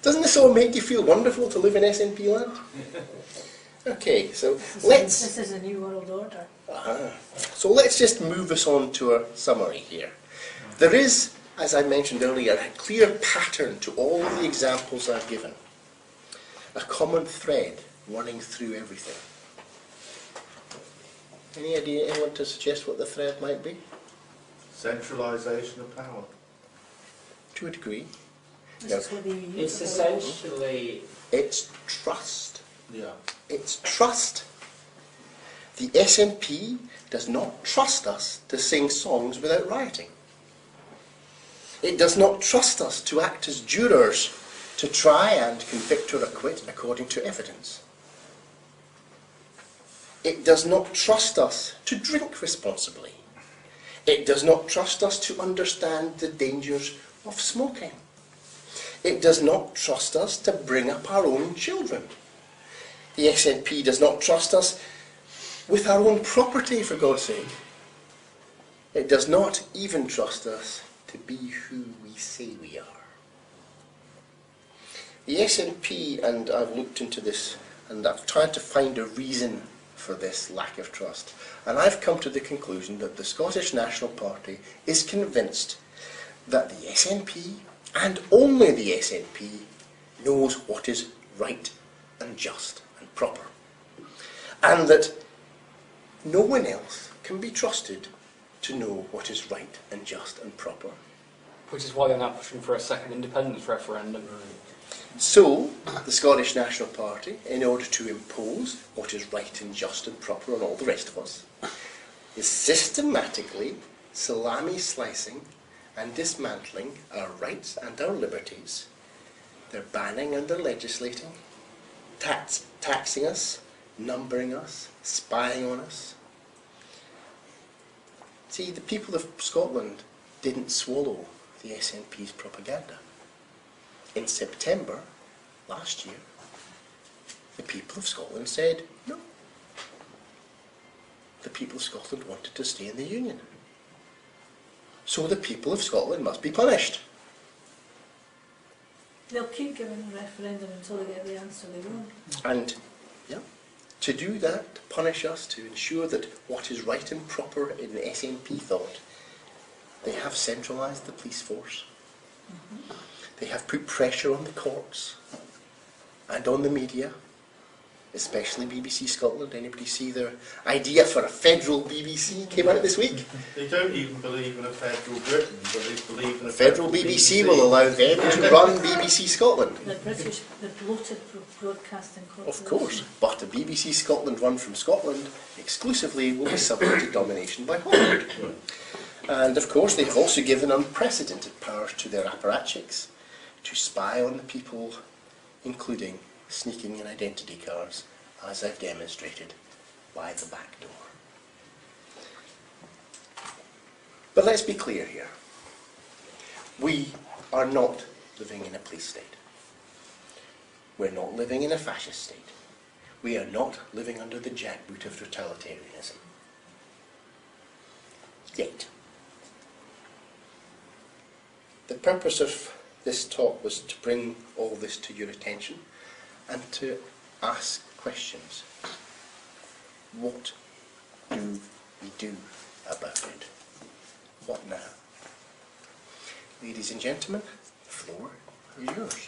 Doesn't this all make you feel wonderful to live in SNP land? Okay, so This is a new world order. So let's just move us on to a summary here. There is, as I mentioned earlier, a clear pattern to all of the examples I've given. A common thread running through everything. Any idea, anyone to suggest what the thread might be? Centralisation of power. To a degree. It's essentially... It's trust. Yeah. It's trust. The SNP does not trust us to sing songs without rioting. It does not trust us to act as jurors to try and convict or acquit according to evidence. It does not trust us to drink responsibly. It does not trust us to understand the dangers of smoking. It does not trust us to bring up our own children. The SNP does not trust us with our own property, for God's sake. It does not even trust us to be who we say we are. The SNP, and I've looked into this, and I've tried to find a reason for this lack of trust, and I've come to the conclusion that the Scottish National Party is convinced that the SNP, and only the SNP, knows what is right and just and proper, and that no one else can be trusted to know what is right and just and proper. Which is why they're now pushing for a second independence referendum. So, the Scottish National Party, in order to impose what is right and just and proper on all the rest of us, is systematically salami slicing and dismantling our rights and our liberties. They're banning and they're legislating, taxing us, numbering us, spying on us. See, the people of Scotland didn't swallow the SNP's propaganda. In September last year, the people of Scotland said no. The people of Scotland wanted to stay in the Union. So the people of Scotland must be punished. They'll keep giving a referendum until they get the answer they want. And, yeah, to do that, to punish us, to ensure that what is right and proper in the SNP thought, they have centralised the police force. They have put pressure on the courts and on the media, especially BBC Scotland. Anybody see their idea for a federal BBC came out this week? They don't even believe in a federal Britain, but they believe in a Federal BBC will allow them to run BBC Scotland. The British, the bloated broadcasting corporation. Of course, but a BBC Scotland run from Scotland exclusively will be subject to domination by Hollywood. And of course they have also given unprecedented powers to their apparatchiks to spy on the people, including sneaking in identity cards, as I've demonstrated, by the back door. But let's be clear here. We are not living in a police state. We're not living in a fascist state. We are not living under the jackboot of totalitarianism. Yet. The purpose of this talk was to bring all this to your attention and to ask questions. What do we do about it? What now? Ladies and gentlemen, the floor is yours.